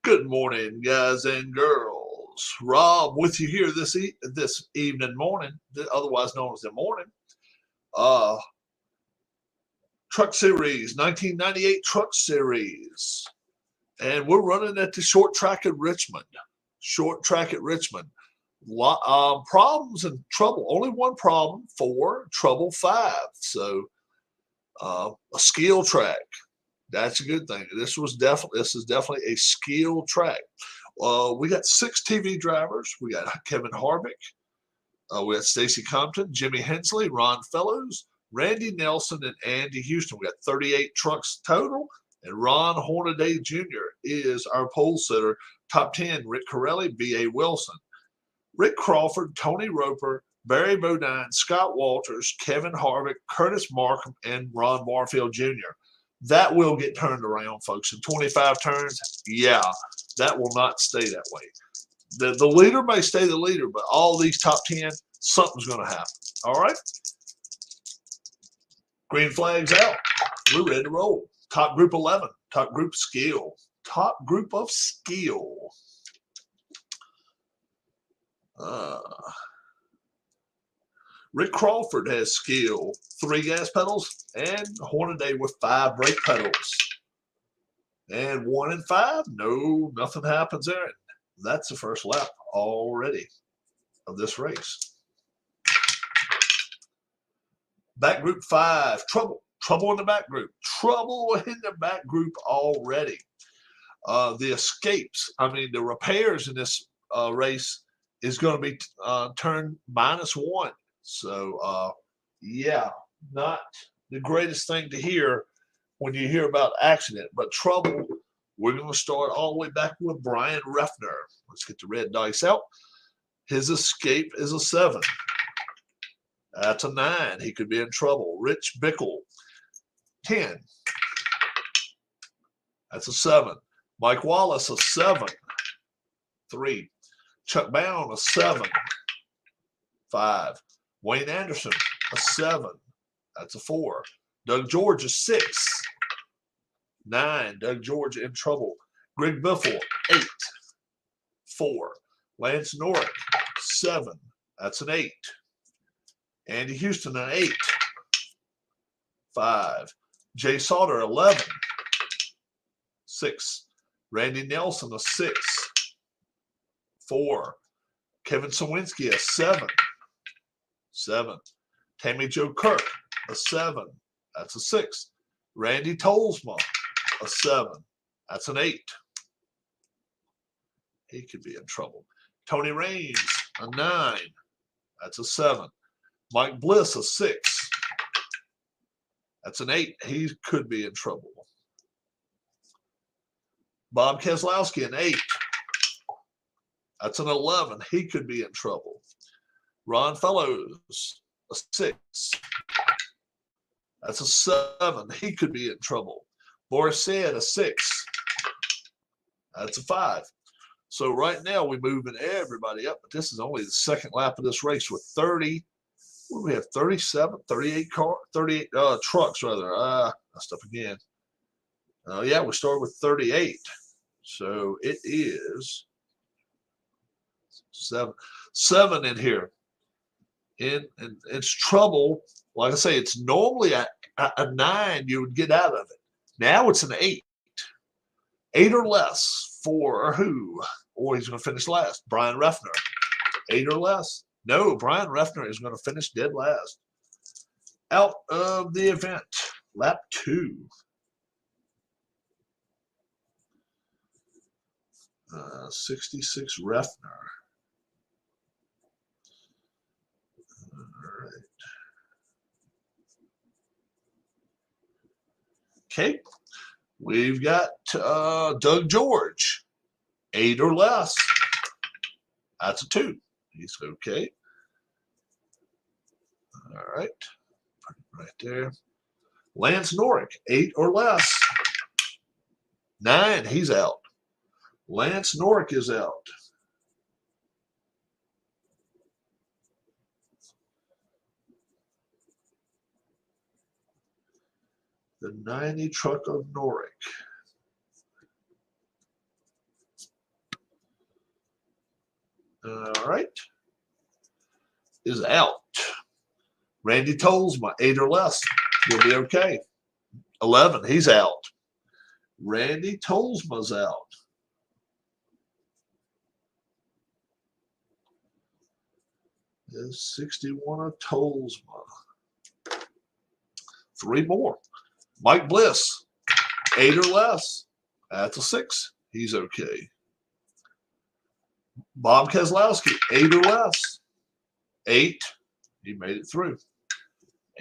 Good morning, guys and girls. Rob with you here this morning, otherwise known as the morning. Uh, Truck Series, 1998 Truck Series. And we're running at the short track at Richmond. Short track at Richmond. Problems and trouble. Only one problem, 4, trouble 5. So a skill track. That's a good thing. This is definitely a skill track. We got 6 TV drivers. We got Kevin Harvick. We got Stacy Compton, Jimmy Hensley, Ron Fellows, Randy Nelson, and Andy Houston. We got 38 trucks total. And Ron Hornaday Jr. is our pole sitter. Top 10, Rick Corelli, B.A. Wilson, Rick Crawford, Tony Roper, Barry Bodine, Scott Walters, Kevin Harvick, Curtis Markham, and Ron Barfield Jr. That will get turned around, folks. In 25 turns, yeah, that will not stay that way. The leader may stay the leader, but all these top 10, something's going to happen. All right? Green flag's out. We're ready to roll. Top group 11. Top group skill. Top group of skill. Rick Crawford has skill, 3 gas pedals, and Hornaday with 5 brake pedals. And 1 and 5, no, nothing happens there. That's the first lap already of this race. Back group 5, trouble in the back group. Trouble in the back group already. The escapes, the repairs in this race is going to be turned -1. So, yeah, not the greatest thing to hear when you hear about accident, but trouble. We're going to start all the way back with Brian Refner. Let's get the red dice out. His escape is a 7. That's a 9. He could be in trouble. Rich Bickle, 10. That's a 7. Mike Wallace, a 7. 3. Chuck Bound, a 7. 5. Wayne Anderson, a 7. That's a 4. Doug George, a 6. 9. Doug George in trouble. Greg Biffle, 8. 4. Lance Norrick, 7. That's an 8. Andy Houston, an 8. 5. Jay Sauter, 11. 6. Randy Nelson, a 6. 4. Kevin Sawinski, a 7. 7. Tammy Jo Kirk, a 7. That's a 6. Randy Tolsma, a 7. That's an 8. He could be in trouble. Tony Raines, a 9. That's a 7. Mike Bliss, a 6. That's an 8. He could be in trouble. Bob Keselowski, an 8. That's an 11. He could be in trouble. Ron Fellows, a 6. That's a 7. He could be in trouble. Boris Said, a 6. That's a 5. So right now we're moving everybody up, but this is only the second lap of this race with 30. What do we have? 37, 38 trucks rather. Messed up again. Yeah, we started with 38. So it is 7 in here. And it's trouble. Like I say, it's normally a 9 you would get out of it. Now it's an 8. 8 or less for who? Or he's going to finish last. Brian Refner. 8 or less. No, Brian Refner is going to finish dead last. Out of the event. Lap 2. 66 Refner. All right. Okay. We've got Doug George. 8 or less. That's a 2. He's okay. All right. Right there. Lance Norrick, 8 or less. 9, he's out. Lance Norrick is out. The 90 truck of Norrick. right. Is out. Randy Tolsma, 8 or less. He'll be okay. 11, he's out. Randy Tolsma's out. Is 61 of Tolsma. 3 more. Mike Bliss, 8 or less. That's a 6. He's okay. Bob Keselowski, 8 or less. 8. He made it through.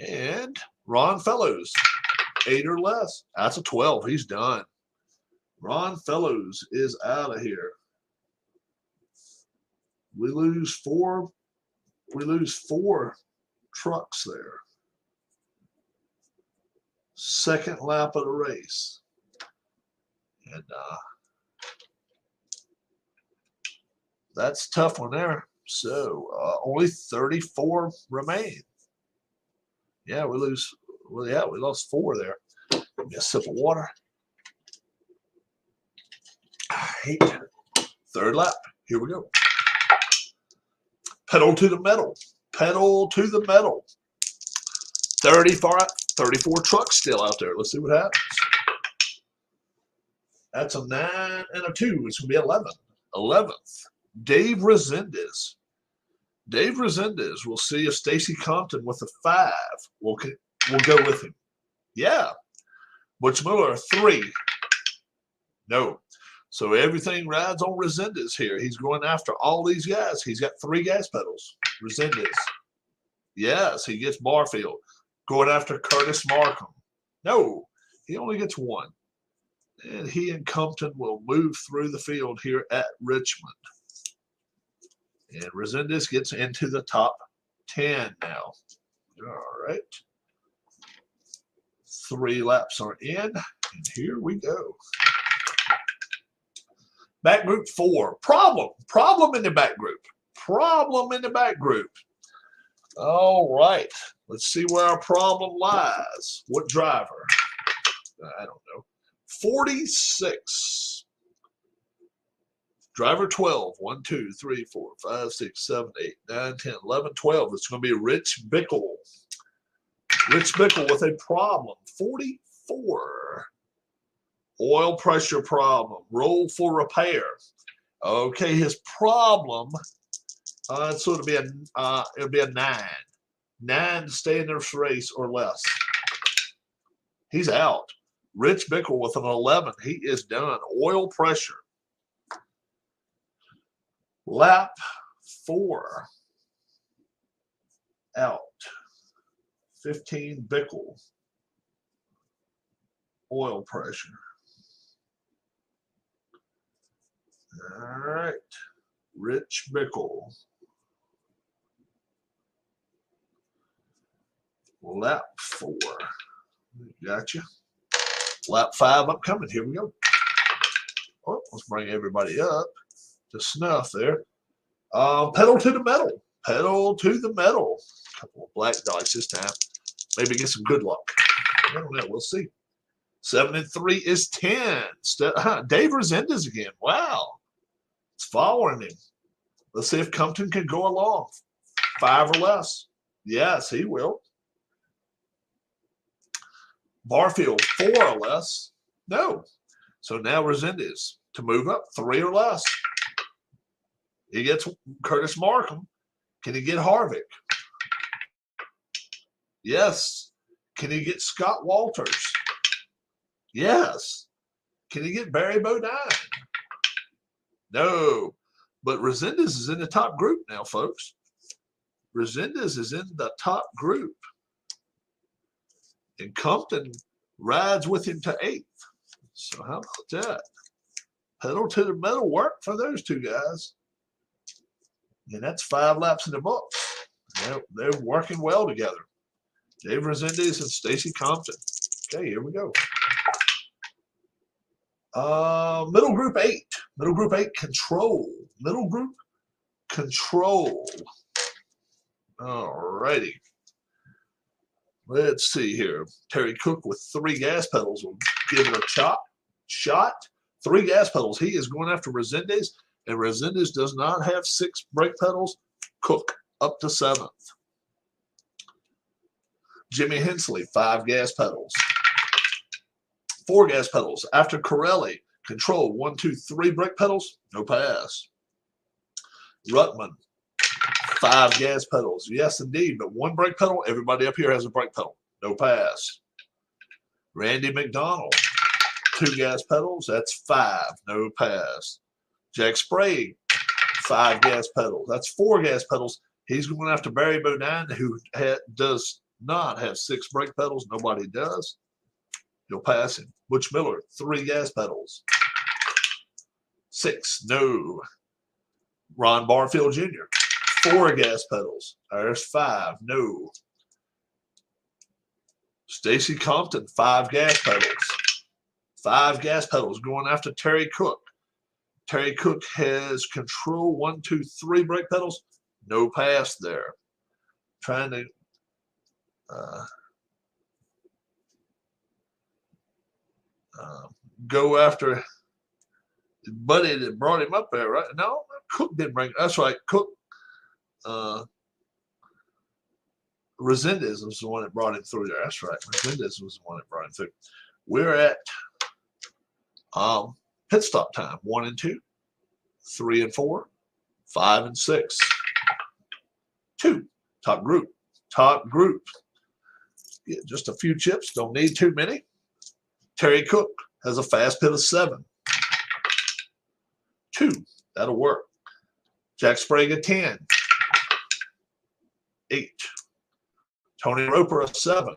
And Ron Fellows, 8 or less. That's a 12. He's done. Ron Fellows is out of here. We lose 4. We lose 4 trucks there. Second lap of the race. And that's a tough one there. So only 34 remain. Yeah, we lose. Well, yeah, we lost 4 there. Give me a sip of water. 8. Third lap. Here we go. Pedal to the metal. Pedal to the metal. 34 trucks still out there. Let's see what happens. That's a 9 and a 2. It's going to be 11. 11th. Dave Resendez. Dave Resendez. We'll see if Stacy Compton with a 5 will go with him. Yeah. Butch Miller, 3. No. So everything rides on Resendez here. He's going after all these guys. He's got 3 gas pedals. Resendez. Yes, he gets Barfield. Going after Curtis Markham. No, he only gets 1. And he and Compton will move through the field here at Richmond. And Resendez gets into the top 10 now. All right. 3 laps are in, and here we go. Back group 4. Problem in the back group. Problem in the back group. All right. Let's see where our problem lies. What driver? I don't know. 46. Driver 12. 1, 2, 3, 4, 5, 6, 7, 8, 9, 10, 11, 12. It's going to be Rich Bickle. Rich Bickle with a problem. 44. Oil pressure problem. Roll for repair. Okay, his problem. So it'll be a 9. 9 to stay in this race or less. He's out. Rich Bickle with an 11. He is done. Oil pressure. Lap 4. Out. 15 Bickle. Oil pressure. All right. Rich Bickle. Lap 4. Gotcha. Lap 5 upcoming. Here we go. Oh, let's bring everybody up to snuff there. Pedal to the metal. Pedal to the metal. A couple of black dice this time. Maybe get some good luck. I don't know. We'll see. 7 and 3 is 10. Dave Resendez again. Wow. It's following him. Let's see if Compton can go along. 5 or less. Yes, he will. Barfield, 4 or less. No. So now Resendez to move up, 3 or less. He gets Curtis Markham. Can he get Harvick? Yes. Can he get Scott Walters? Yes. Can he get Barry Bodine? No. But Resendez is in the top group now, folks. Resendez is in the top group. And Compton rides with him to 8th. So how about that? Pedal to the metal work for those 2 guys. And that's 5 laps in the books. They're working well together. Dave Resendez and Stacy Compton. Okay, here we go. Middle group 8. Middle group 8 control. Middle group control. All righty. Let's see here. Terry Cook with 3 gas pedals will give it a shot. 3 gas pedals. He is going after Resendez. And Resendez does not have 6 brake pedals. Cook up to 7th. Jimmy Hensley, 5 gas pedals. 4 gas pedals. After Corelli, control 1, 2, 3 brake pedals. No pass. Rutman, 5 gas pedals. Yes, indeed, but 1 brake pedal. Everybody up here has a brake pedal. No pass. Randy McDonald, 2 gas pedals. That's 5. No pass. Jack Sprague, 5 gas pedals. That's 4 gas pedals. He's going after Barry Bodine, who does not have 6 brake pedals. Nobody does. You'll pass him. Butch Miller, 3 gas pedals. 6. No. Ron Barfield Jr., 4 gas pedals. There's 5. No. Stacy Compton, 5 gas pedals. 5 gas pedals going after Terry Cook. Terry Cook has control 1, 2, 3 brake pedals. No pass there. Trying to go after buddy that brought him up there, right? No, Cook didn't bring. That's right. Cook, Resendez was the one that brought him through there. That's right. Resendez was the one that brought him through. We're at pit stop time. 1 and 2, 3 and 4, 5 and 6. 2. Top group. Top group. Get just a few chips. Don't need too many. Terry Cook has a fast pit of 7. 2. That'll work. Jack Sprague a 10. 8. Tony Roper a 7.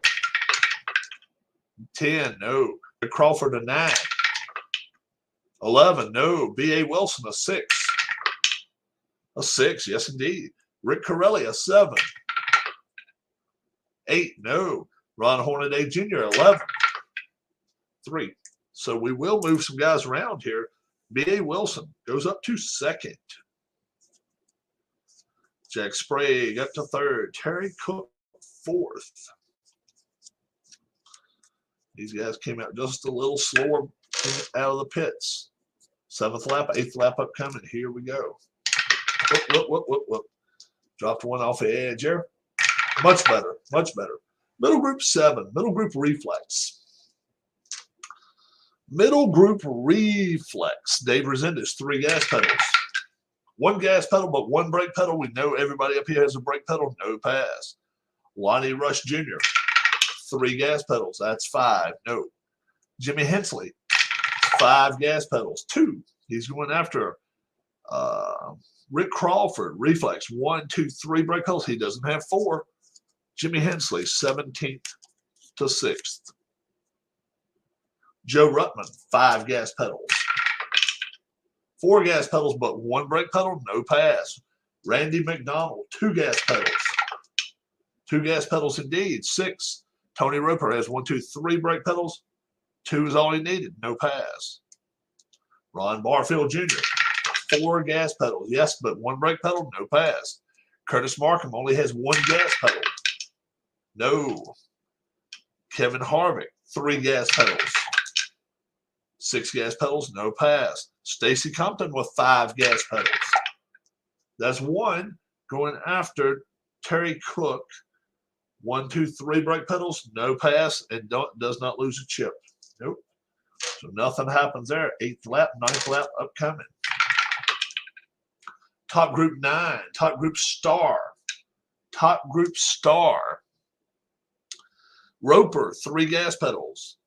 10. No. Crawford a 9. 11. No. B.A. Wilson a 6. A 6. Yes, indeed. Rick Corelli a 7. 8. No. Ron Hornaday Jr. 11. 3. So we will move some guys around here. B.A. Wilson goes up to 2nd. Jack Sprague up to 3rd. Terry Cook 4th. These guys came out just a little slower out of the pits. 7th lap, 8th lap upcoming. Here we go. Whoop. Dropped one off the edge here. Much better, much better. Middle group 7, middle group reflex. Middle group reflex. Dave Resendez, 3 gas pedals. 1 gas pedal, but 1 brake pedal. We know everybody up here has a brake pedal. No pass. Lonnie Rush Jr., 3 gas pedals. That's 5. No. Jimmy Hensley, 5 gas pedals. 2. He's going after Rick Crawford, reflex. 1, 2, 3 brake pedals. He doesn't have 4. Jimmy Hensley, 17th to 6th. Joe Rutman, 5 gas pedals. 4 gas pedals, but 1 brake pedal, no pass. Randy McDonald, 2 gas pedals. 2 gas pedals indeed, 6. Tony Roper has 1, 2, 3 brake pedals. 2 is all he needed, no pass. Ron Barfield Jr., 4 gas pedals. Yes, but 1 brake pedal, no pass. Curtis Markham only has 1 gas pedal. No. Kevin Harvick, 3 gas pedals. 6 gas pedals, no pass. Stacy Compton with 5 gas pedals. That's 1 going after Terry Cook. 1, 2, 3 brake pedals, no pass, and does not lose a chip. Nope. So nothing happens there. 8th lap, 9th lap upcoming. Top group 9, top group star. Top group star. Roper, 3 gas pedals.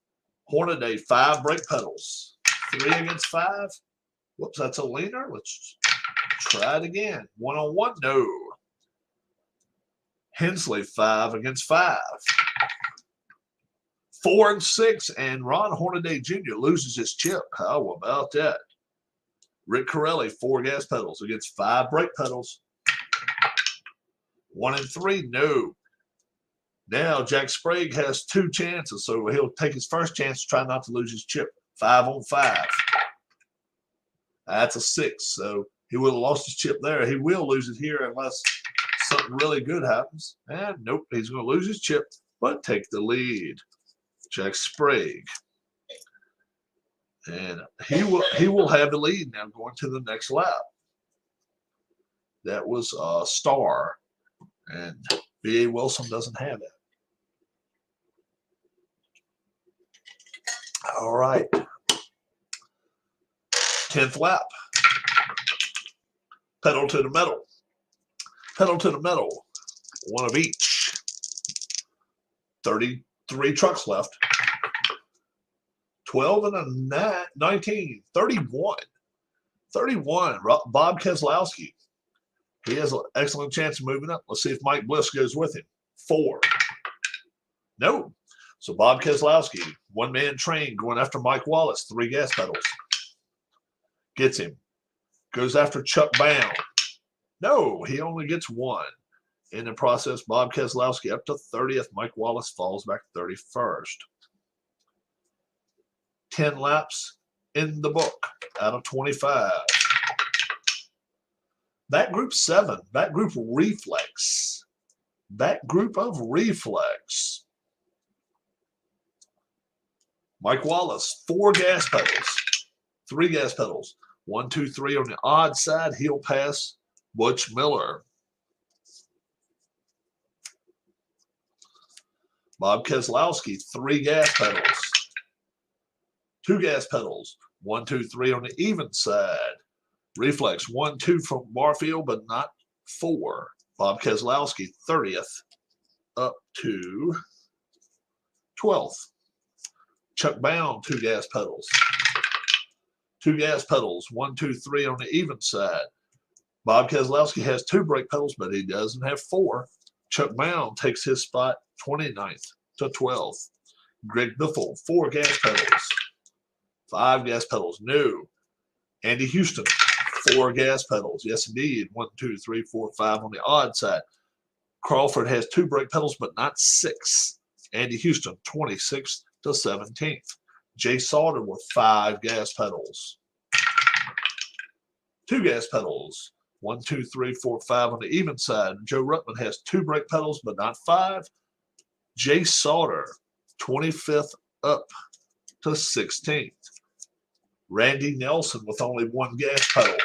Hornaday, 5 brake pedals. 3 against 5. Whoops, that's a leaner. Let's try it again. 1-on-1, no. Hensley, 5 against 5. 4 and 6, and Ron Hornaday Jr. loses his chip. How about that? Rick Corelli, 4 gas pedals against 5 brake pedals. 1 and 3, no. Now Jack Sprague has 2 chances, so he'll take his first chance to try not to lose his chip. 5 on 5. That's a 6, so he would have lost his chip there. He will lose it here unless something really good happens. And nope, he's going to lose his chip, but take the lead. Jack Sprague. And he will have the lead now going to the next lap. That was Star, and B.A. Wilson doesn't have it. All right. 10th lap. Pedal to the metal. Pedal to the metal. One of each. 33 trucks left. 12 and a 19. 31. 31. Bob Keselowski. He has an excellent chance of moving up. Let's see if Mike Bliss goes with him. 4. No. So Bob Keselowski, one-man train going after Mike Wallace. 3 gas pedals. Gets him. Goes after Chuck Bound. No, he only gets 1. In the process, Bob Keselowski up to 30th. Mike Wallace falls back 31st. 10 laps in the book out of 25. That group 7, that group reflex. That group of reflex. Mike Wallace, 4 gas pedals. 3 gas pedals. 1, 2, 3 on the odd side. He'll pass Butch Miller. Bob Keselowski, 3 gas pedals. 2 gas pedals. 1, 2, 3 on the even side. Reflex 1, 2 from Barfield, but not 4. Bob Keselowski, 30th up to 12th. Chuck Bound, 2 gas pedals. 2 gas pedals. 1, 2, 3 on the even side. Bob Keselowski has 2 brake pedals, but he doesn't have 4. Chuck Bound takes his spot 29th to 12th. Greg Biffle, 4 gas pedals. 5 gas pedals. No. Andy Houston, 4 gas pedals. Yes, indeed. 1, 2, 3, 4, 5 on the odd side. Crawford has 2 brake pedals, but not 6. Andy Houston, 26th to 17th. Jay Sauter with 5 gas pedals. 2 gas pedals. 1, 2, 3, 4, 5 on the even side. Joe Ruttman has 2 brake pedals, but not 5. Jay Sauter, 25th up to 16th. Randy Nelson with only 1 gas pedal.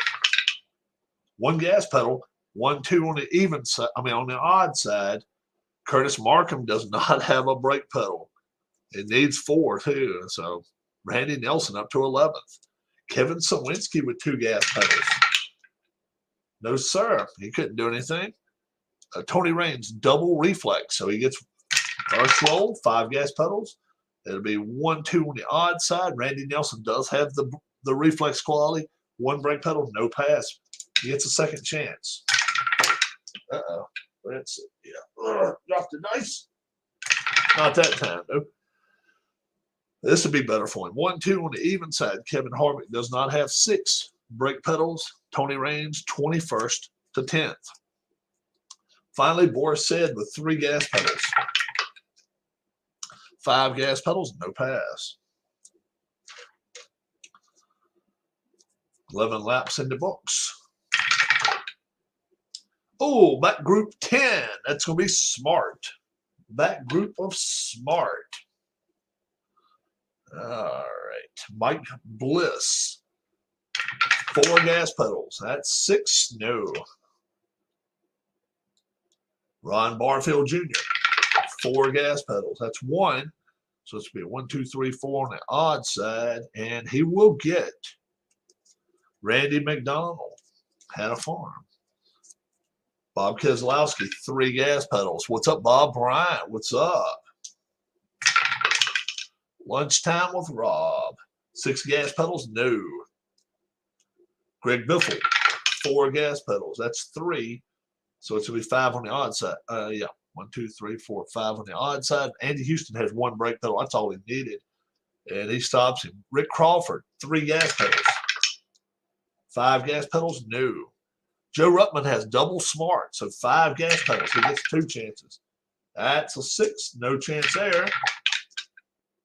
1 gas pedal. 1, 2 on the even side. On the odd side. Curtis Markham does not have a brake pedal. It needs 4 too. So Randy Nelson up to 11th. Kevin Sawinski with 2 gas pedals. No, sir. He couldn't do anything. Tony Raines, double reflex. So he gets first roll, 5 gas pedals. It'll be 1, 2 on the odd side. Randy Nelson does have the reflex quality. 1 brake pedal, no pass. He gets a second chance. Uh-oh. Let's see. Yeah. Dropped the dice. Not that time, though. This would be better for him. 1, 2 on the even side. Kevin Harvick does not have 6 brake pedals. Tony Raines, 21st to 10th. Finally, Boris Said with 3 gas pedals. 5 gas pedals, no pass. 11 laps in the books. Oh, back group 10. That's going to be Smart. Back group of Smart. All right. Mike Bliss. 4 gas pedals. That's 6. No. Ron Barfield Jr. 4 gas pedals. That's 1. So it's be 1, 2, 3, 4 on the odd side. And he will get Randy McDonald. Had a farm. Bob Keselowski, 3 gas pedals. What's up, Bob Bryant? What's up? Lunchtime with Rob. 6 gas pedals? No. Greg Biffle, 4 gas pedals. That's 3. So it's going to be 5 on the odd side. Yeah. 1, 2, 3, 4, 5 on the odd side. Andy Houston has 1 brake pedal. That's all he needed. And he stops him. Rick Crawford, 3 gas pedals. 5 gas pedals? No. Joe Ruttman has double Smart, so 5 gas pedals. He gets 2 chances. That's a 6. No chance there.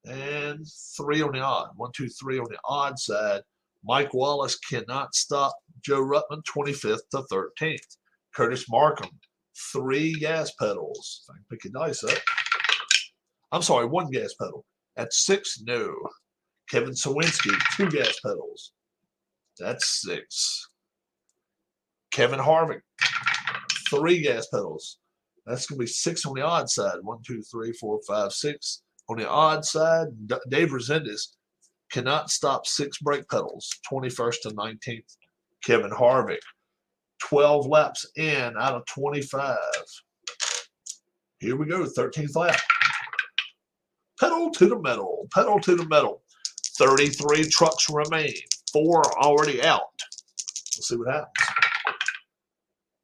And 3 on the odd. 1, 2, 3 on the odd side. Mike Wallace cannot stop Joe Ruttman, 25th to 13th. Curtis Markham, 3 gas pedals. If I can pick your dice up. I'm sorry, 1 gas pedal. At 6, no. Kevin Sawinski, 2 gas pedals. That's 6. Kevin Harvick, 3 gas pedals. That's going to be 6 on the odd side. 1, 2, 3, 4, 5, 6. On the odd side, Dave Resendez cannot stop 6 brake pedals. 21st to 19th. Kevin Harvick, 12 laps in out of 25. Here we go, 13th lap. Pedal to the metal, pedal to the metal. 33 trucks remain, 4 already out. We'll see what happens.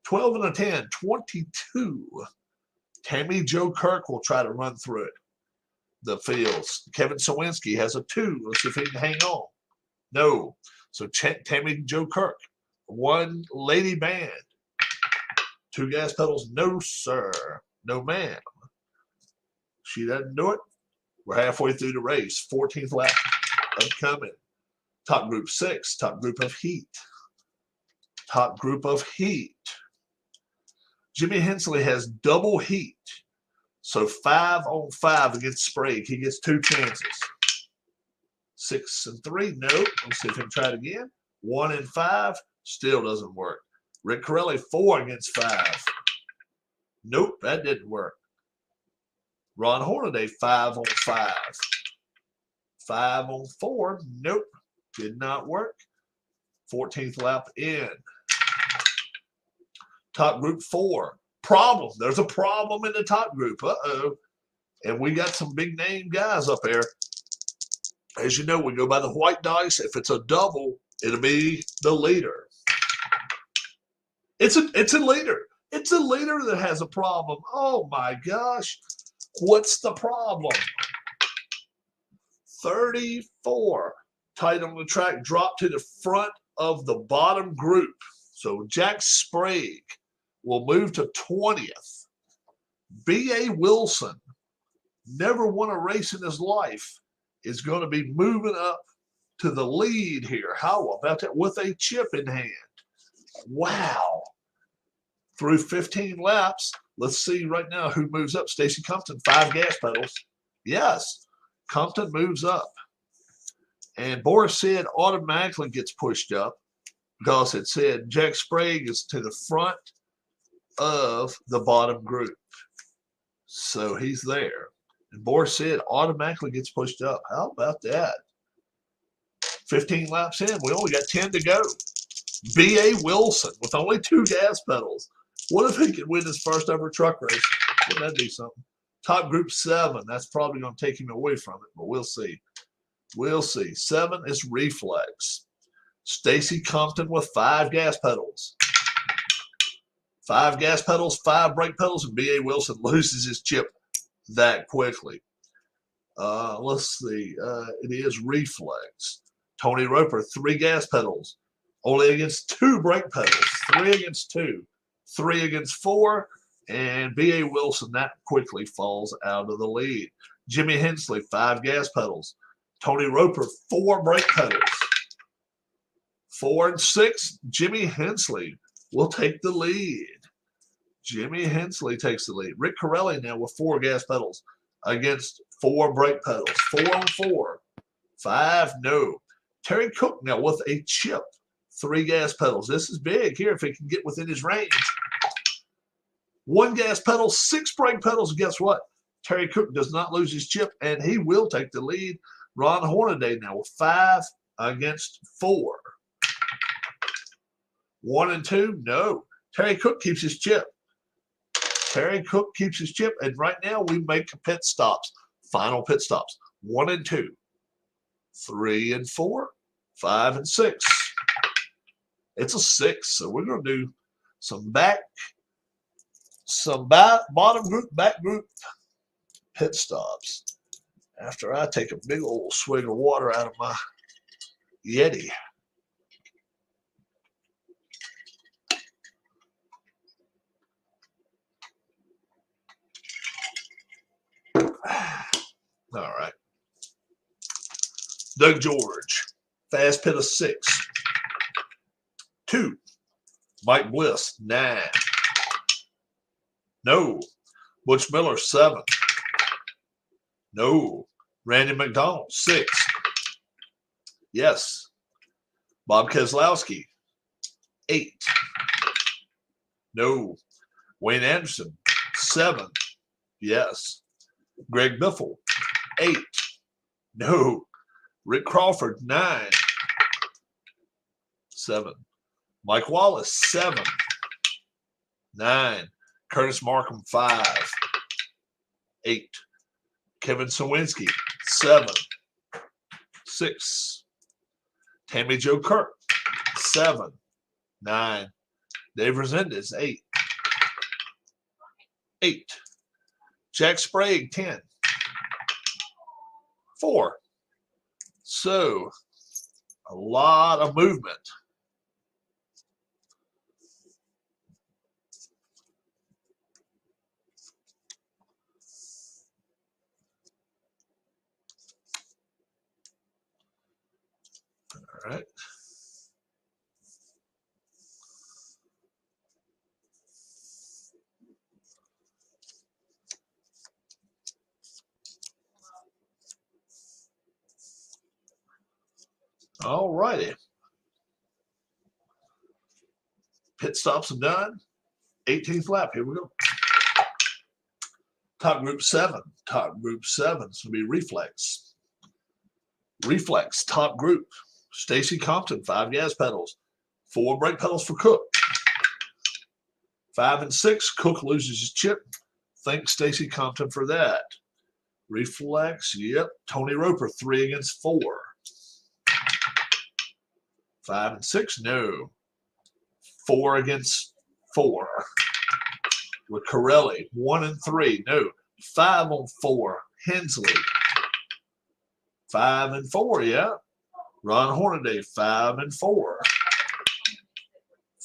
12 and a 10, 22. Tammy Joe Kirk will try to run through it. The fields. Kevin Sawinski has a 2. Let's see if he can hang on. No. So Tammy Joe Kirk. 1 lady band. 2 gas pedals. No, sir. No, ma'am. She doesn't do it. We're halfway through the race. 14th lap upcoming. Top group 6. Top group of heat. Top group of heat. Jimmy Hensley has double heat. So 5 on 5 against Sprague. He gets 2 chances. 6 and 3. Nope. Let's see if he can try it again. 1 and 5. Still doesn't work. Rick Corelli, 4 against 5. Nope, that didn't work. Ron Hornaday, 5 on 5. 5 on 4. Nope, did not work. 14th lap in. Top group 4. Problem. There's a problem in the top group. Uh-oh. And we got some big name guys up there. As you know, we go by the white dice. If it's a double, it'll be the leader. It's a leader. It's a leader that has a problem. Oh my gosh. What's the problem? 34. Tight on the track, drop to the front of the bottom group. So Jack Sprague will move to 20th. B.A. Wilson, never won a race in his life, is going to be moving up to the lead here. How about that? With a chip in hand. Wow. Through 15 laps, let's see right now who moves up. Stacy Compton, 5 gas pedals. Yes, Compton moves up. And Boris Sid automatically gets pushed up because it said Jack Sprague is to the front of the bottom group. So he's there. And Boris Sid automatically gets pushed up. How about that? 15 laps in. We only got 10 to go. B.A. Wilson with only 2 gas pedals. What if he could win his first ever truck race? Wouldn't that be something? Top group 7. That's probably going to take him away from it, but we'll see. We'll see. 7 is Reflex. Stacy Compton with 5 gas pedals. 5 gas pedals, 5 brake pedals, and B.A. Wilson loses his chip that quickly. Let's see. It is Reflex. Tony Roper, 3 gas pedals. Only against 2 brake pedals. 3 against 2. 3 against 4. And B.A. Wilson, that quickly falls out of the lead. Jimmy Hensley, 5 gas pedals. Tony Roper, 4 brake pedals. 4 and 6, Jimmy Hensley will take the lead. Jimmy Hensley takes the lead. Rick Corelli now with 4 gas pedals against 4 brake pedals. 4 on 4. 5, no. Terry Cook now with a chip. 3 gas pedals. This is big here if he can get within his range. 1 gas pedal, 6 brake pedals. Guess what? Terry Cook does not lose his chip, and he will take the lead. Ron Hornaday now with 5 against 4. 1 and 2, no. Terry Cook keeps his chip. Terry Cook keeps his chip, and right now we make pit stops. Final pit stops. 1 and 2. 3 and 4. 5 and 6. It's a 6, so we're going to do some bottom group, back group pit stops after I take a big old swig of water out of my Yeti. All right. Doug George, fast pit of 6. 2. Mike Bliss, 9. No. Butch Miller, 7. No. Randy McDonald, 6. Yes. Bob Keselowski, 8. No. Wayne Anderson, 7. Yes. Greg Biffle, 8. No. Rick Crawford, 9. 7. Mike Wallace, 7. 9. Curtis Markham, 5. 8. Kevin Sawinski, 7. 6. Tammy Jo Kirk, 7. 9. Dave Resendez, 8. 8. Jack Sprague, 10. 4. So, a lot of movement. All right. All righty. Pit stops are done. 18th lap. Here we go. Top group 7. Top group 7 is going to be Reflex. Reflex, top group. Stacy Compton, 5 gas pedals. 4 brake pedals for Cook. 5 and 6, Cook loses his chip. Thanks Stacy Compton for that. Reflex, yep. Tony Roper, 3 against 4. 5 and 6, no. 4 against 4. With Corelli, 1 and 3, no. 5 on 4, Hensley. 5 and 4, yeah. Ron Hornaday, 5 and 4.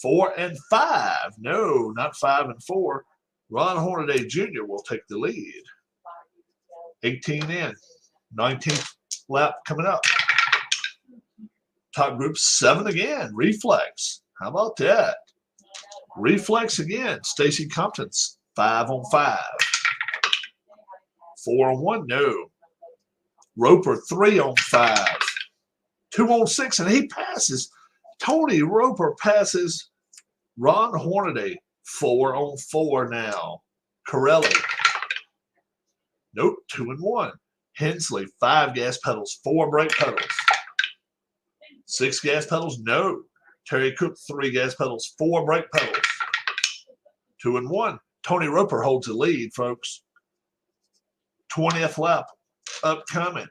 4 and 5, no, not 5 and 4. Ron Hornaday Jr. will take the lead. 18 in, 19th lap coming up. Top group 7 again, Reflex. How about that? Reflex again, Stacy Compton's 5 on 5. 4 on 1, no. Roper 3 on 5. 2 on 6, and he passes. Tony Roper passes Ron Hornaday. 4 on 4 now. Corelli. Nope, 2 and 1. Hensley, 5 gas pedals, 4 brake pedals. 6 gas pedals, no. Terry Cook, 3 gas pedals, 4 brake pedals. 2 and 1. Tony Roper holds the lead, folks. 20th lap upcoming.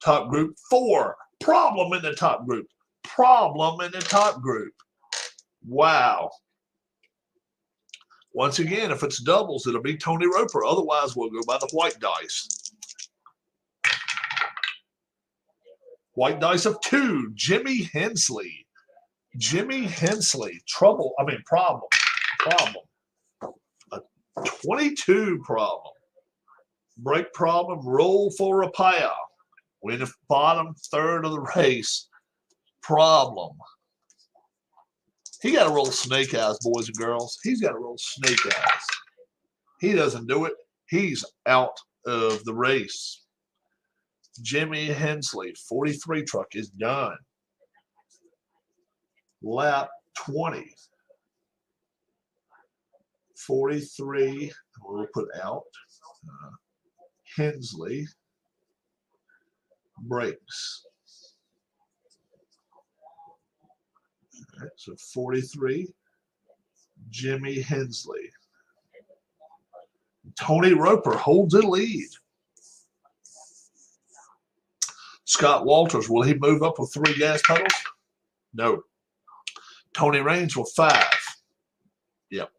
Top group 4. Problem in the top group. Problem in the top group. Wow. Once again, if it's doubles, it'll be Tony Roper. Otherwise, we'll go by the white dice. White dice of 2. Jimmy Hensley. Jimmy Hensley. Problem. Problem. A 22 problem. Brake problem. Roll for Rapaya. Win the bottom third of the race. Problem. He got to roll snake eyes, boys and girls. He's got to roll snake eyes. He doesn't do it. He's out of the race. Jimmy Hensley, 43 truck is done. Lap 20. 43, we'll put out. Hensley brakes. All right, so 43, Jimmy Hensley. Tony Roper holds the lead. Scott Walters, will he move up with 3 gas pedals? No. Tony Raines with 5. Yep.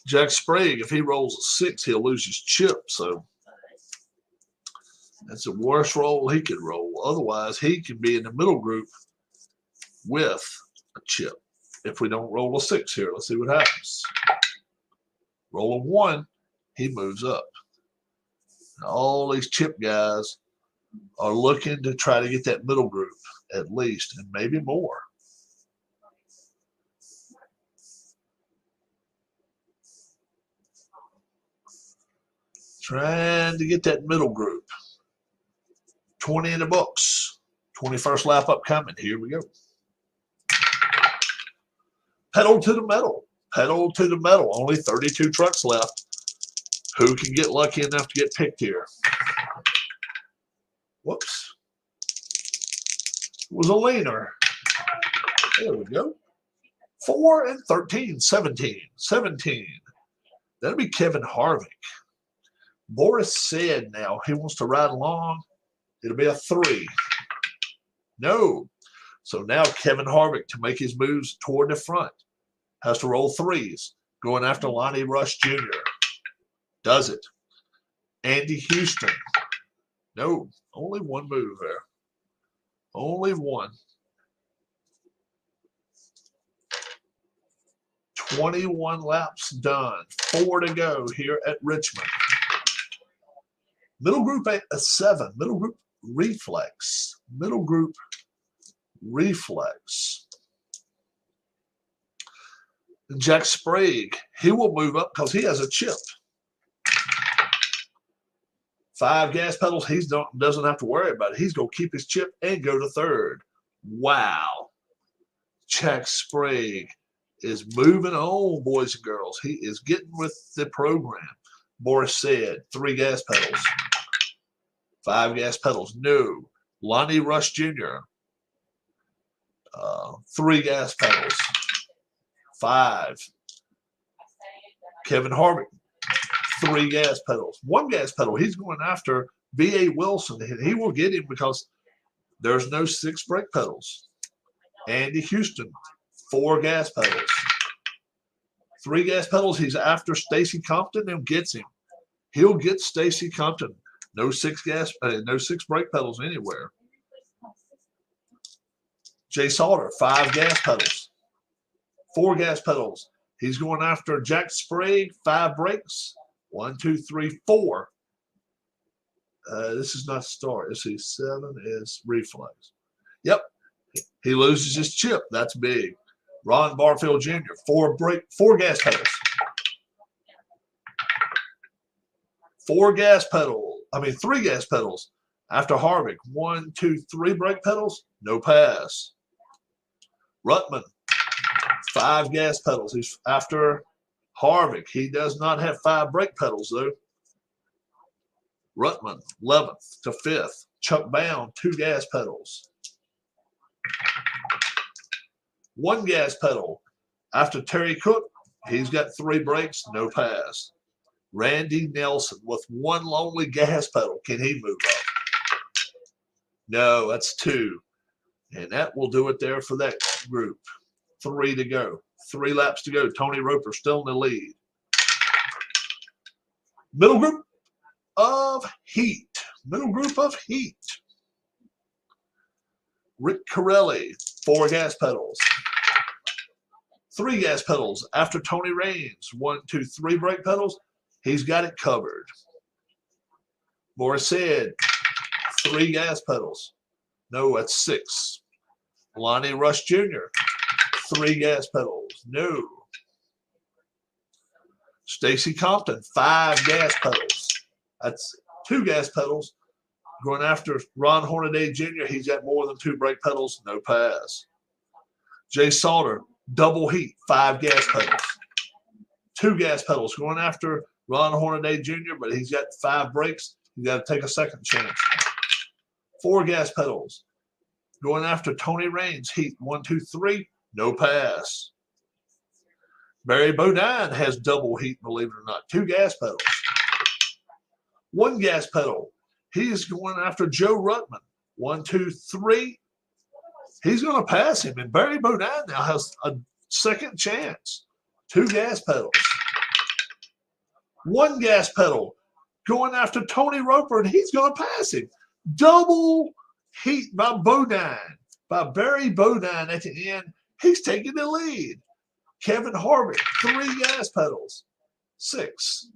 Jack Sprague, if he rolls a 6, he'll lose his chip. So that's the worst roll he could roll. Otherwise, he can be in the middle group with a chip. If we don't roll a 6 here, let's see what happens. Roll a 1, he moves up. Now, all these chip guys are looking to try to get that middle group at least, and maybe more. Trying to get that middle group. 20 in the books. 21st lap upcoming. Here we go. Pedal to the metal. Pedal to the metal. Only 32 trucks left. Who can get lucky enough to get picked here? Whoops. It was a leaner. There we go. 4 and 13. 17. 17. That'll be Kevin Harvick. Boris said now he wants to ride along. It'll be a 3. No. So now Kevin Harvick, to make his moves toward the front, has to roll 3s, going after Lonnie Rush Jr. Does it. Andy Houston. No. Only one move there. Only one. 21 laps done. 4 to go here at Richmond. Middle group a 7. Middle group reflex. Middle group reflex. Jack Sprague, he will move up because he has a chip. 5 gas pedals. He doesn't have to worry about it. He's going to keep his chip and go to 3rd. Wow. Jack Sprague is moving on, boys and girls. He is getting with the program. Boris said 3 gas pedals. 5 gas pedals. No. Lonnie Rush Jr. 3 gas pedals. 5. Kevin Harvick. 3 gas pedals. 1 gas pedal. He's going after B.A. Wilson. He will get him because there's no 6 brake pedals. Andy Houston. 4 gas pedals. 3 gas pedals. He's after Stacy Compton and gets him. He'll get Stacy Compton. No 6 brake pedals anywhere. Jay Salter, 5 gas pedals. 4 gas pedals. He's going after Jack Sprague, 5 brakes. 1, 2, 3, 4. This is not start. This is 7 is reflex. Yep. He loses his chip. That's big. Ron Barfield Jr., 4 gas pedals. 3 gas pedals. After Harvick, 1, 2, 3 brake pedals. No pass. Ruttman, 5 gas pedals. He's after Harvick. He does not have 5 brake pedals, though. Ruttman, 11th to 5th. Chuck Bound, 2 gas pedals. 1 gas pedal. After Terry Cook, he's got 3 brakes, no pass. Randy Nelson with 1 lonely gas pedal. Can he move up? No, that's 2. And that will do it there for that group. 3 to go. 3 laps to go. Tony Roper still in the lead. Middle group of heat. Middle group of heat. Rick Corelli, 4 gas pedals. 3 gas pedals. After Tony Raines, 1, 2, 3 brake pedals. He's got it covered. Morris said 3 gas pedals. No, that's 6. Lonnie Rush Jr., 3 gas pedals. No. Stacy Compton, 5 gas pedals. That's 2 gas pedals. Going after Ron Hornaday Jr., he's got more than 2 brake pedals. No pass. Jay Salter, double heat, 5 gas pedals. 2 gas pedals. Going after Ron Hornaday Jr., but he's got 5 brakes. You got to take a second chance. 4 gas pedals. Going after Tony Raines, heat 1, 2, 3, no pass. Barry Bodine has double heat, believe it or not. 2 gas pedals. 1 gas pedal. He's going after Joe Ruttman. 1, 2, 3. He's going to pass him, and Barry Bodine now has a second chance. 2 gas pedals. 1 gas pedal going after Tony Roper, and he's going to pass him. Double heat by Bodine, by Barry Bodine at the end. He's taking the lead. Kevin Harvick, 3 gas pedals. 6.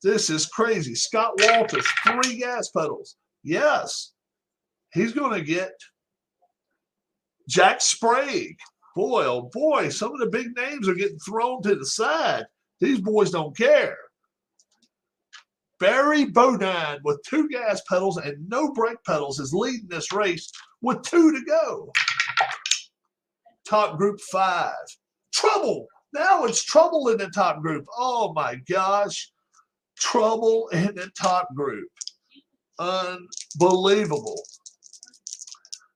This is crazy. Scott Walters, 3 gas pedals. Yes. He's going to get Jack Sprague. Boy, oh boy, some of the big names are getting thrown to the side. These boys don't care. Barry Bodine with 2 gas pedals and no brake pedals is leading this race with 2 to go. Top group 5. Trouble. Now it's trouble in the top group. Oh my gosh. Trouble in the top group. Unbelievable.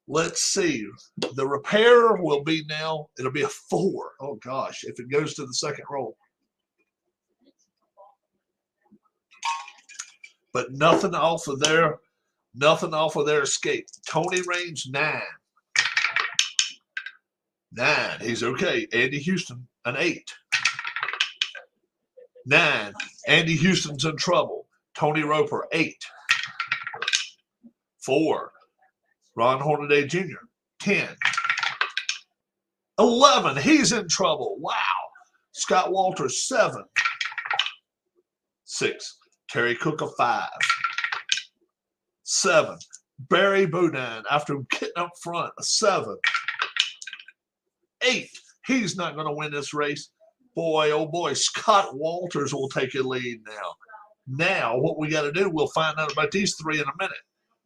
Let's see. The repair will be now, it'll be a 4. Oh gosh, if it goes to the second roll. But nothing off of their escape. Tony Raines 9. 9. He's okay. Andy Houston, an 8. 9. Andy Houston's in trouble. Tony Roper, 8. 4. Ron Hornaday Jr., 10. 11. He's in trouble. Wow. Scott Walters, 7. 6. Terry Cook, a 5. 7. Barry Bodine, after getting up front, a 7. 8. He's not going to win this race. Boy, oh boy, Scott Walters will take a lead now. Now, what we got to do, we'll find out about these 3 in a minute.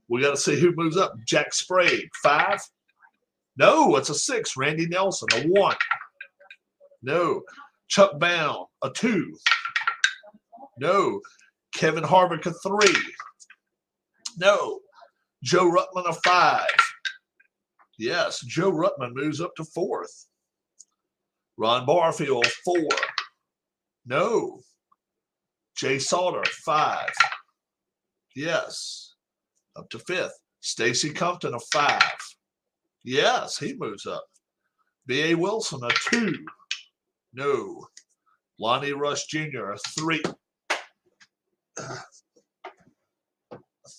We got to see who moves up. Jack Sprague, 5. No, it's a 6. Randy Nelson, a 1. No. Chuck Bound, a 2. No. Kevin Harvick, a 3. No. Joe Ruttman, a 5. Yes, Joe Ruttman moves up to 4th. Ron Barfield, 4. No. Jay Sauter, 5. Yes. Up to 5th. Stacy Compton, a 5. Yes, he moves up. B.A. Wilson, a 2. No. Lonnie Rush Jr., a 3.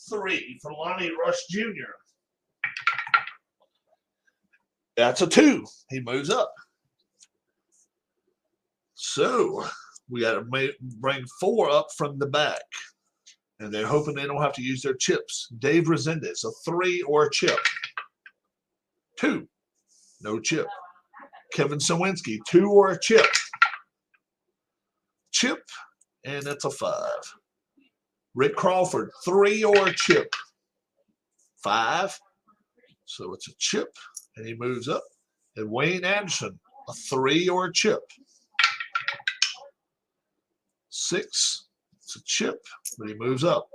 3 for Lonnie Rush Jr. That's a 2. He moves up. So we got to bring 4 up from the back. And they're hoping they don't have to use their chips. Dave Resendez, a 3 or a chip. 2. No chip. Kevin Sawinski, 2 or a chip. Chip, and that's a 5. Rick Crawford, 3 or a chip. 5. So it's a chip, and he moves up. And Wayne Anderson, a 3 or a chip. 6. It's a chip, but he moves up.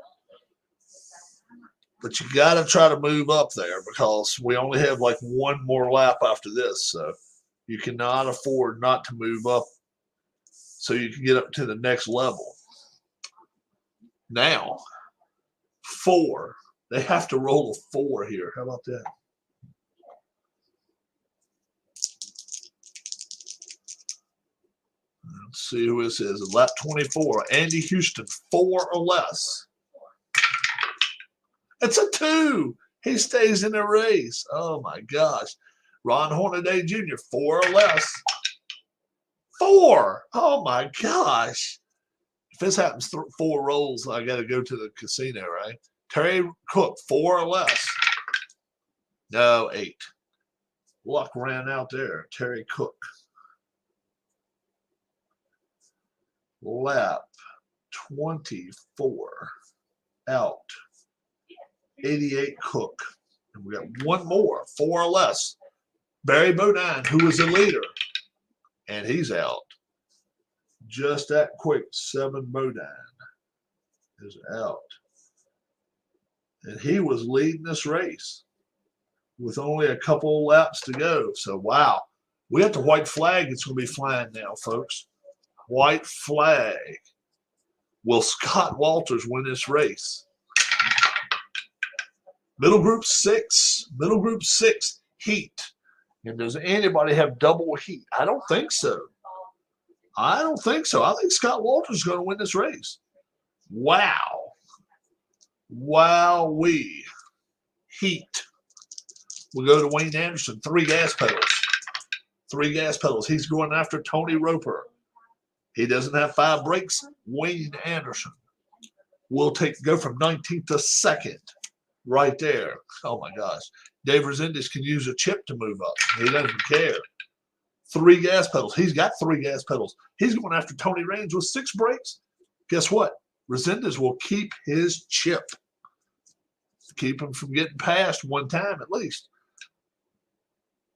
But you got to try to move up there because we only have like 1 more lap after this. So you cannot afford not to move up so you can get up to the next level. Now, 4. They have to roll a 4 here. How about that? Let's see who this is. Lap 24. Andy Houston, 4 or less. It's a 2. He stays in the race. Oh, my gosh. Ron Hornaday Jr., 4 or less. 4. Oh, my gosh. If this happens 4 rolls, I got to go to the casino, right? Terry Cook, 4 or less. No, 8. Luck ran out there. Terry Cook. Lap 24. Out. 88 Cook. And we got 1 more, 4 or less. Barry Bodine, who is the leader. And he's out. Just that quick. 7 Bodine is out. And he was leading this race with only a couple laps to go. So, wow. We got the white flag that's going to be flying now, folks. White flag. Will Scott Walters win this race? Middle group 6. Middle group 6, heat. And does anybody have double heat? I don't think so. I don't think so. I think Scott Walters is going to win this race. Wow. Wowee. Heat. We'll go to Wayne Anderson. 3 gas pedals. 3 gas pedals. He's going after Tony Roper. He doesn't have 5 brakes. Wayne Anderson will go from 19th to 2nd. Right there. Oh, my gosh. Dave Resendez can use a chip to move up. He doesn't care. 3 gas pedals. He's got 3 gas pedals. He's going after Tony Raines with 6 brakes. Guess what? Resendez will keep his chip. Keep him from getting past one time at least.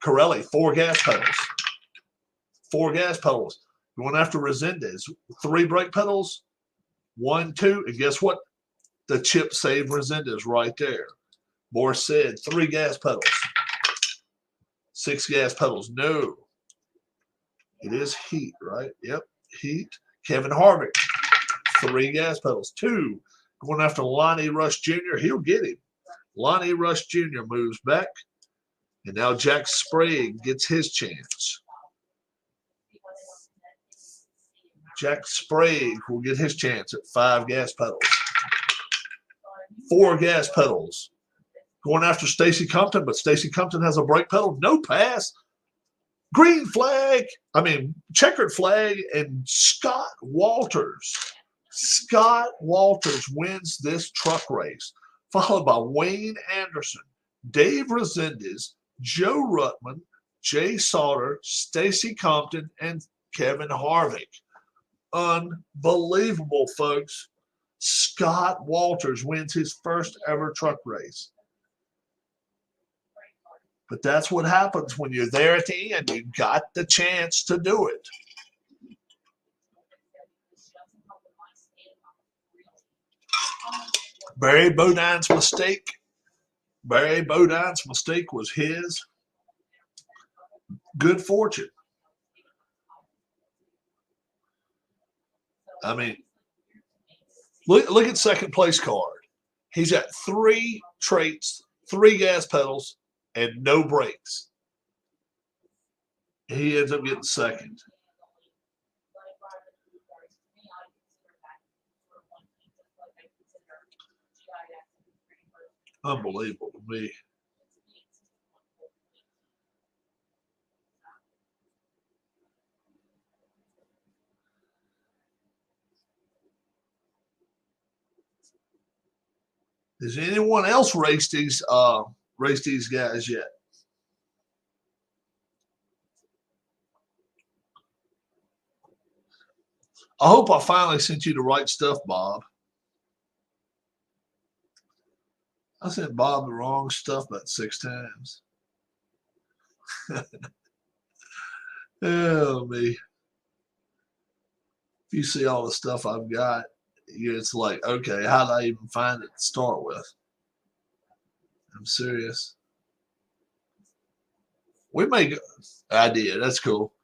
Corelli, 4 gas pedals. 4 gas pedals. Going after Resendez. 3 brake pedals. 1, 2. And guess what? The chip saved Resendez right there. Morris said 3 gas pedals. 6 gas pedals. No. It is Heat, right? Yep. Heat. Kevin Harvick. 3 gas pedals. 2. Going after Lonnie Rush Jr. He'll get him. Lonnie Rush Jr. moves back. And now Jack Sprague gets his chance. Jack Sprague will get his chance at 5 gas pedals. 4 gas pedals. Going after Stacy Compton, but Stacy Compton has a brake pedal. No pass. Green flag. Checkered flag. And Scott Walters. Scott Walters wins this truck race, followed by Wayne Anderson, Dave Resendez, Joe Ruttman, Jay Sauter, Stacy Compton, and Kevin Harvick. Unbelievable, folks. Scott Walters wins his first ever truck race. But that's what happens when you're there at the end. You got the chance to do it. Barry Bodine's mistake. Barry Bodine's mistake was his good fortune. Look at second place card. He's got 3 traits, 3 gas pedals, and no brakes. He ends up getting second. Unbelievable to me. Has anyone else raced these guys yet? I hope I finally sent you the right stuff, Bob. I sent Bob the wrong stuff about 6 times. Oh, me. If you see all the stuff I've got, it's like, okay, how did I even find it to start with? I'm serious. We may go, idea, that's cool.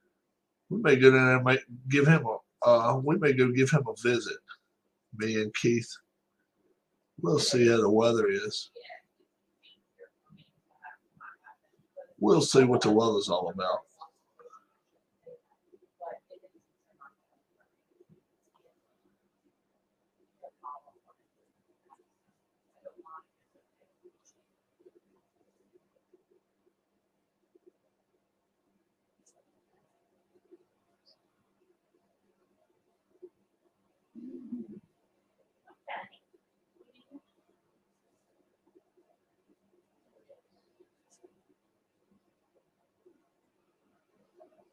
We may go down there and give him we may go give him a visit, me and Keith. We'll see how the weather is. We'll see what the weather's all about.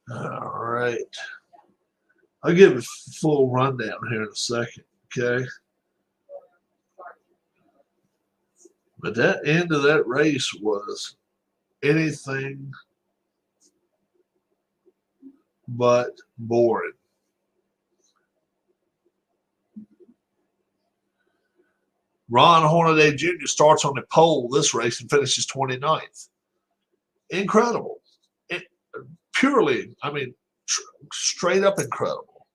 All right. I'll give a full rundown here in a second, okay? But that end of that race was anything but boring. Ron Hornaday Jr. starts on the pole this race and finishes 29th. Incredible. Purely, straight up incredible.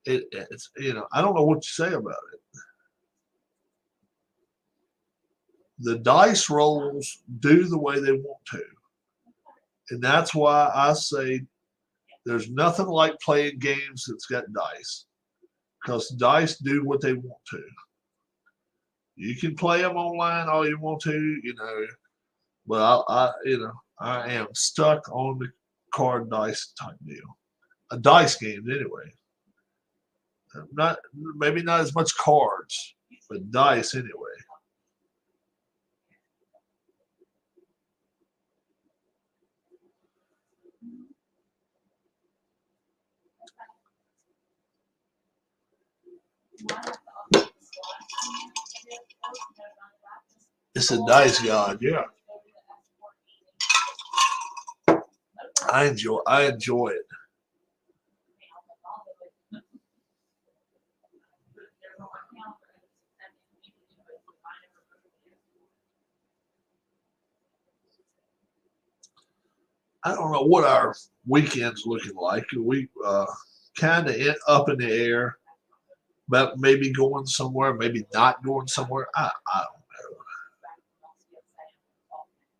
It's I don't know what to say about it. The dice rolls do the way they want to. And that's why I say there's nothing like playing games that's got dice. Because dice do what they want to. You can play them online all you want to, but I am stuck on the card dice type deal. A dice game anyway. Maybe not as much cards, but dice anyway. It's a dice god, yeah. I enjoy it. I don't know what our weekend's looking like. We kind of up in the air about maybe going somewhere, maybe not going somewhere. I don't know.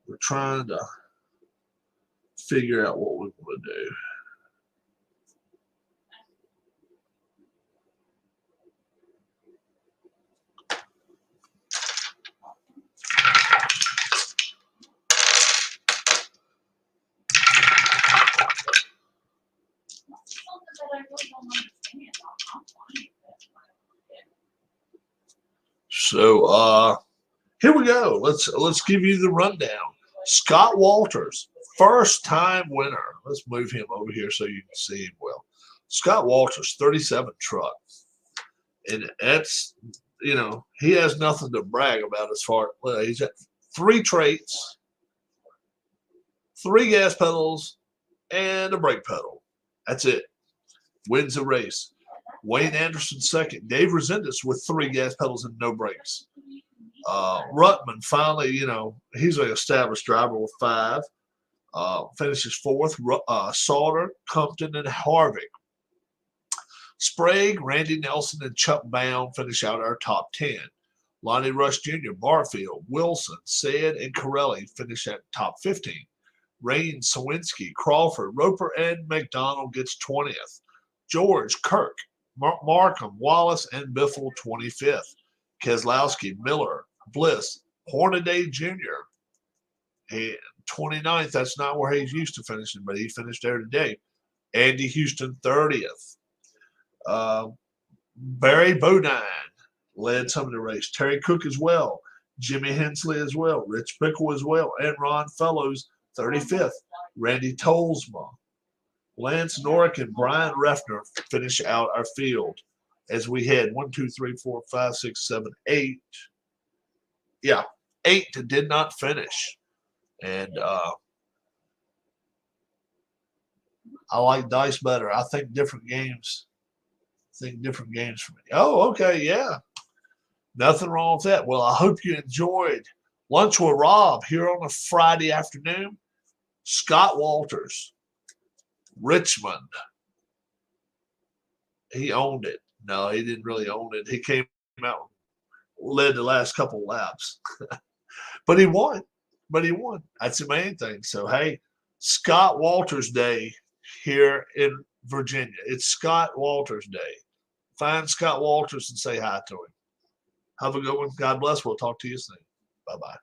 We're trying to figure out what we want to do. So here we go. Let's give you the rundown. Scott Walters, first time winner. Let's move him over here so you can see him well. Scott Walters, 37 truck. And that's, he has nothing to brag about as far as he's at 3 traits, 3 gas pedals, and a brake pedal. That's it. Wins the race. Wayne Anderson second. Dave Resendez with 3 gas pedals and no brakes. Ruttman finally, he's an established driver with 5. Finishes 4th. Sauter, Compton, and Harvick. Sprague, Randy Nelson, and Chuck Bound finish out our top 10. Lonnie Rush Jr., Barfield, Wilson, Said, and Corelli finish at top 15. Rain, Sawinski, Crawford, Roper, and McDonald gets 20th. George, Kirk, Markham, Wallace, and Biffle 25th. Keselowski, Miller, Bliss, Hornaday Jr. And 29th, that's not where he's used to finishing, but he finished there today. Andy Houston 30th. Barry Bodine led some of the race. Terry Cook as well. Jimmy Hensley as well. Rich Bickle as well. And Ron Fellows 35th. Randy Tolsma. Lance Norrick and Brian Refner finish out our field as we had 1, 2, 3, 4, 5, 6, 7, 8. Yeah, 8 did not finish. And I like dice better. I think different games. For me. Oh, okay, yeah. Nothing wrong with that. Well, I hope you enjoyed Lunch with Rob here on a Friday afternoon. Scott Walters, Richmond. He owned it. No, he didn't really own it. He came out, led the last couple laps. But he won. That's the main thing. So, hey, Scott Walters Day here in Virginia. It's Scott Walters Day. Find Scott Walters and say hi to him. Have a good one. God bless. We'll talk to you soon. Bye-bye.